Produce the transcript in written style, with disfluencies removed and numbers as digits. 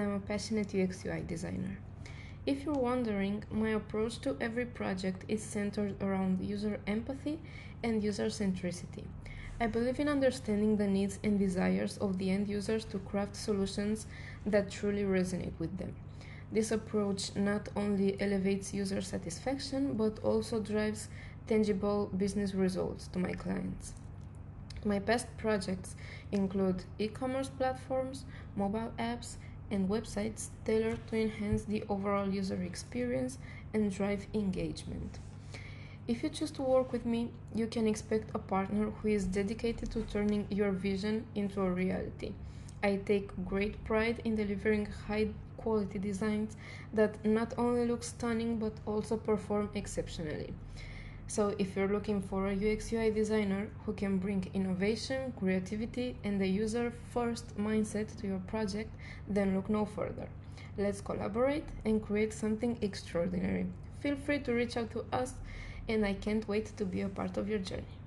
I'm a passionate UX UI designer. If you're wondering, my approach to every project is centered around user empathy and user centricity. I believe in understanding the needs and desires of the end users to craft solutions that truly resonate with them. This approach not only elevates user satisfaction but also drives tangible business results to my clients. My past projects include e-commerce platforms, mobile apps, and websites tailored to enhance the overall user experience and drive engagement. If you choose to work with me, you can expect a partner who is dedicated to turning your vision into a reality. I take great pride in delivering high-quality designs that not only look stunning but also perform exceptionally. So if you're looking for a UX UI designer who can bring innovation, creativity, and a user-first mindset to your project, then look no further. Let's collaborate and create something extraordinary. Feel free to reach out to us, and I can't wait to be a part of your journey.